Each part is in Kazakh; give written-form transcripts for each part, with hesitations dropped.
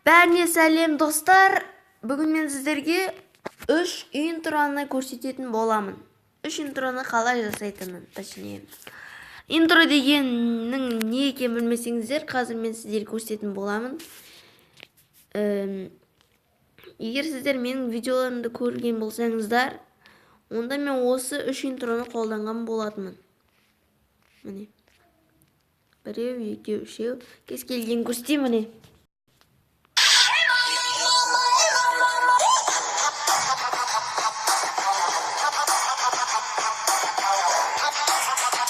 Бәріне сәлем достар. Бүгін мен сіздерге 3 интроны көрсететін боламын. 3 интроны қалай жасайтынын, точнее. Интро дегеннің не екенін білмесеңіздер, қазір мен сіздерге көрсететін боламын. Егер сіздер менің видеоларымды көрген болсаңыздар, онда мен осы 3 интроны қолданған болатынмын. Міне. Біреу, екеу, үшеу, кез келген көрсетейін міне.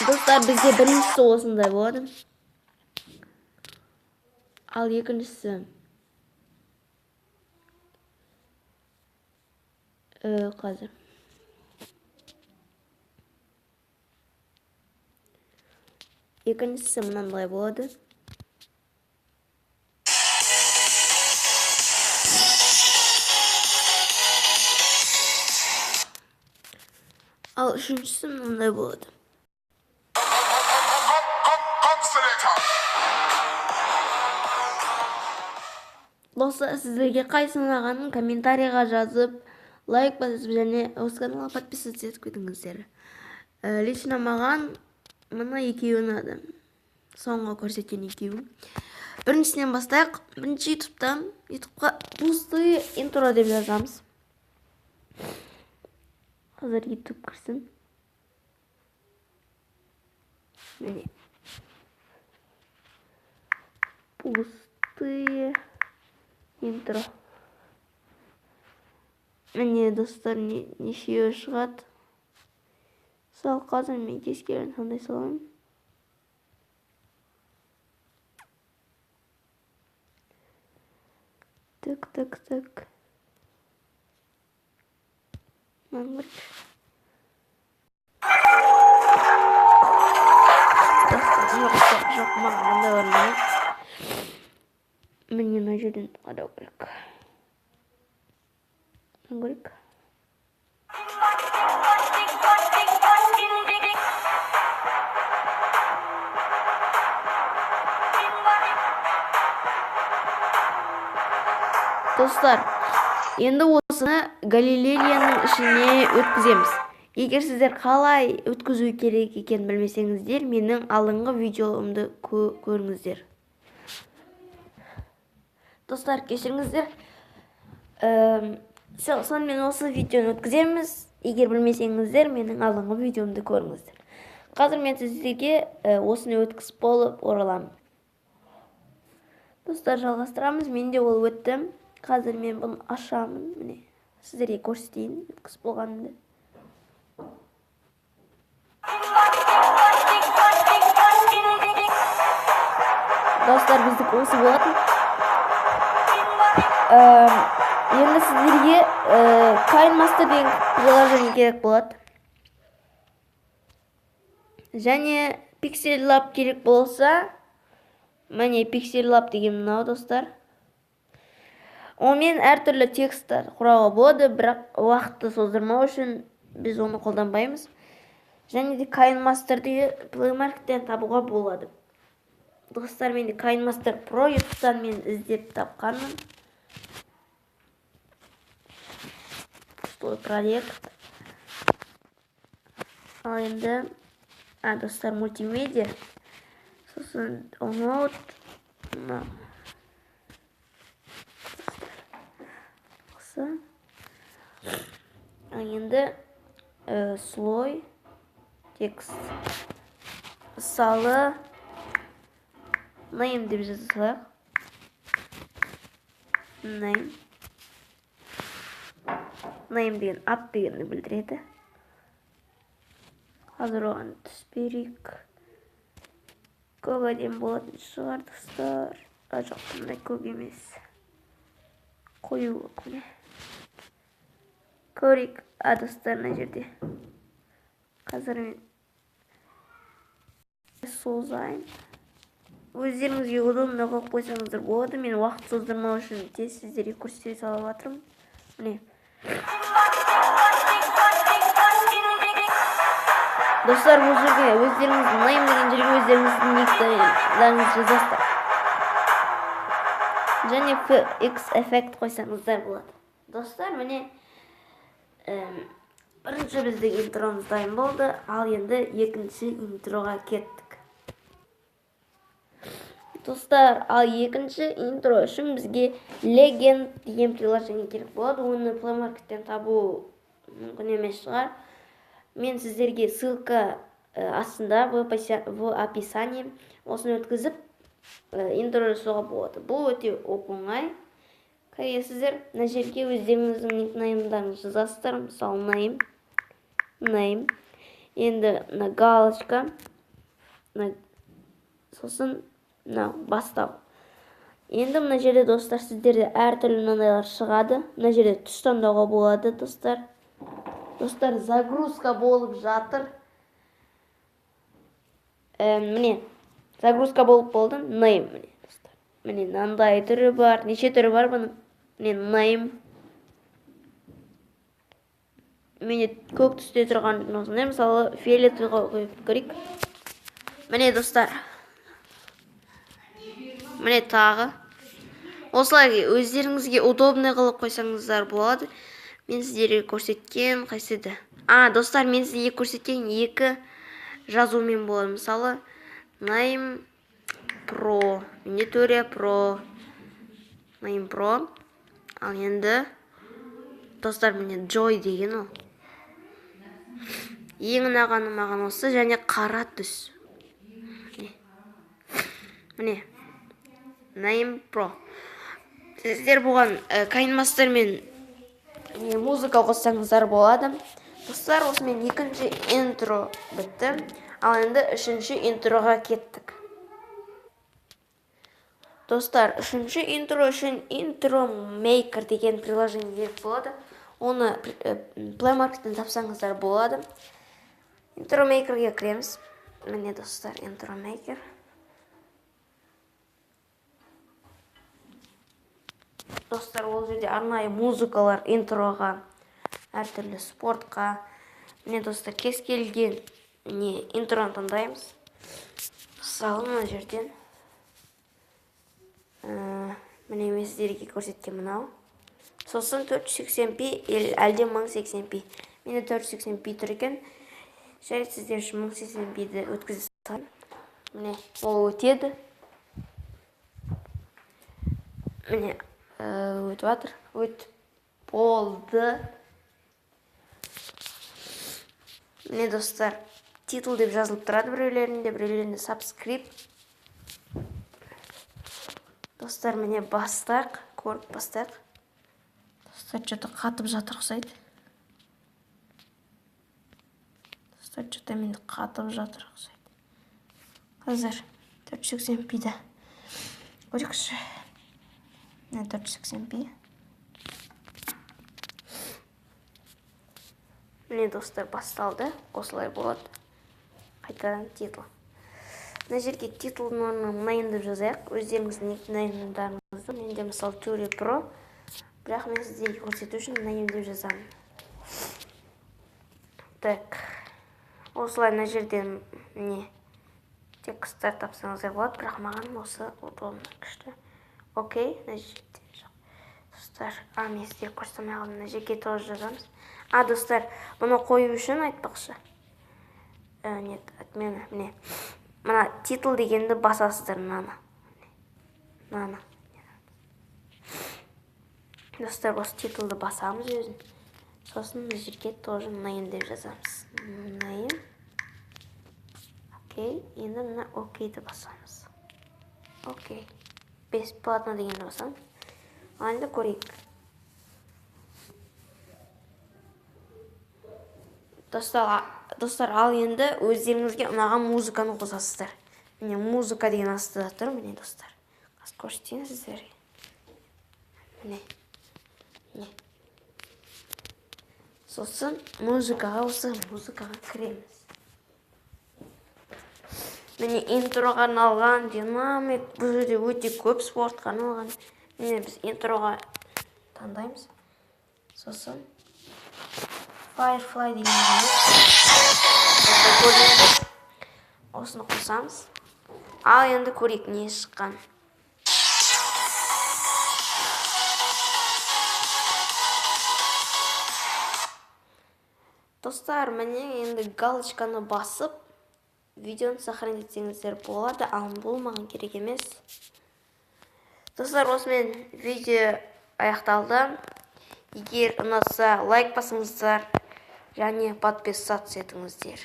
Достар, бізде біріншісі осындай болады. Ал екіншісі қазір. Екіншісі мынандай болады. Ал үшіншісі мынандай болады. Достар, сіздерге қайсысы ұнағанын комментарийға жазып, лайк басып және осы каналға подписываться етіп кетіңіздер. Лично маған мына екеуі ұнады. Соңғы көрсеткен екеуі. Біріншісінен бастайық. Бірінші ютубқа пустые интро деп жазамыз. Қазір ютуб кірсін. Міне. Пустые интро. Міне достар, нешеуі шығады. Сал қазір мен кез келген сондай саламын. Так. Маңғырк. Достар, жоқ маңғырында орнайды. Мені мына жерден қарау керек. Маңғырк. Достар, енді осыны Галилеяның ішіне өткіземіз. Егер сіздер қалай өткізу керек екен білмесеңіздер, менің алдыңғы видеомды көріңіздер. Достар, кешіріңіздер. Сонымен осы видеоны өткіземіз. Егер білмесеңіздер, менің алдыңғы видеомды көріңіздер. Қазір мен сіздерге осыны өткізіп болып ораламын. Достар, жалғастырамыз. Менде ол өтті. Қазір мен бұны ашамын. Міне, сіздерге көрсетейін өткізіп болғанымды. Достар, біздік осы болатын. Енді сіздерге KineMaster деген приложение керек болады. Және Pixellab керек болса, міне Pixellab деген мынау достар. Онымен әртүрлі тексттер құрауға болады, бірақ уақытты создырмау үшін біз оны қолданбаймыз. Және де KineMaster'ды Play Market'тен табуға болады. Достар, мен де KineMaster Pro YouTube'дан мен іздеп тапқанмын. Пустой проект. Ал енді, достар, мультимедиа. Сосын download. Енді слой текст. Мысалы name деп жазсақ. Name деген ат дегенді білдіреді. Қазір оған түспейік. Көп әдем болатын шығар достар. Жоқ, бұндай көп емес. Қою өкіне. Көрейік достарына жерде. Қазір мен созайын. Өздеріңізге удобно қойып қойсаңыздар болады. Мен уақыт создырмау үшін тез сіздерге көрсете салып жатырмын. Міне. Достар, бұл жерге өздеріңіздің name деген жерге өздеріңіздің никтеріңізді жазасыздар. және FX эффект қойсаңыздар болады. Достар, міне бірінші біздің интромыз дайын болды, ал енді екінші интроға кеттік. Достар, ал екінші интро үшін бізге Legend деген приложение керек болады. Оны Play Market'тен табу мүмкін емес шығар. Мен сіздерге ссылка астында в описании осыны өткізіп интро жасауға болады. Бұл өте оп-оңай. Кіресіздер, мына жерге өздеріңіздің никнеймдеріңізді жазасыздар. Мысалы, name. Енді мына галочка. Сосын бастау. Енді мына жерде достар, сіздерде әртүрлі мынандайлар шығады. Мына жерде түс таңдауға болады, достар. Достар, загрузка болып жатыр. Міне, загрузка болып болды. Name, міне, достар. Міне, мынандай түрі бар. Неше түрі бар бұның? Міне, name. Міне, көк түсте тұрған осындай, мысалы, фиолетовыйға қойып көрейік. Міне, достар. Міне, тағы. Осылай өздеріңізге удобный қылып қойсаңыздар болады. Мен сіздерге көрсеткен қайсыды? Достар, мен сіздерге көрсеткен екі жазумен болады. Мысалы, Name Pro. Менде төре Pro. Name Pro. Ал енді, достар, менде Joy деген ол. Ең ұнағаны маған осы, және қара түс. Міне. Name Pro. Сіздер бұған KineMaster мен музыка қоссаңыздар болады. Достар, осымен екінші интро бітті. Ал енді үшінші интроға кеттік. Достар, үшінші интро үшін Intro Maker деген приложение керек болады. Оны Play Market'тен тапсаңыздар болады. Intro Maker'ге кіреміз. Міне, достар, Intro Maker. Достар, ол жерде арнайы музыкалар интроға, әртүрлі спортқа. Міне, достар, кез келген интроны таңдаймыз. Мысалы, мына жерден. Міне, мен сіздерге көрсеткен мынау. Сосын 480p әлде 1080p. Менде 480p тұр екен. Жарайды, сіздер үшін 1080p'ді өткізе салайын. Міне, ол өтеді. Міне, өтіп жатыр. Өтіп болды. Міне, достар, титул деп жазылып тұрады біреулерінде subscribe. Достар, міне бастақ, көріп бастақ. Достар, что-то қатып жатыр ұқсайды. Достар, что-то менде қатып жатыр ұқсайды. Қазір 480p'ді көрейікші. 480p. Міне, достар, басталды. Осылай болады. Қайтадан титул. Мына жерге титулдың орнына name деп жазайық. Өздеріңіздің никнеймдарыңызды. Менде мысалы Төре Pro. Бірақ мен сіздерге көрсету үшін name деп жазамын. Так. Осылай мына жерден тексттер тапсаңыздар болады. Бірақ маған осы удобно күшті. Окей, мына жерде жоқ. Достар, мен сіздерге көрсетемей қалдым. Мына жерге тоже жазамыз. Достар, бұны қою үшін айтпақшы. Нет, отмена. Міне. Мына титул дегенді басасыздар, мынаны. Достар, осы титулды басамыз өзін. Сосын мына жерге тоже name деп жазамыз. Name. Окей, енді мына окейді басамыз. Окей. Бесплатно дегенді басамыз. Енді көрейік. Достар, ал енді өздеріңізге ұнаған музыканы қосасыздар. Міне, музыка деген астыда тұр, міне, достар. Қас көрсетейін сіздерге. Міне. Сосын осы музыкаға кіреміз. Міне, интроға арналған динамик, бұл жерде өте көп спортқа арналған. Міне, біз интроға таңдаймыз. Сосын Firefly деген осыны қосамыз. Ал енді көрейік не шыққан. Достар, міне енді галочканы басып, видеоны сохранить етсеңіздер болады, ал бұл маған керек емес. Достар, осымен видео аяқталды. Егер ұнаса, лайк басыңыздар, және подписаться етіңіздер.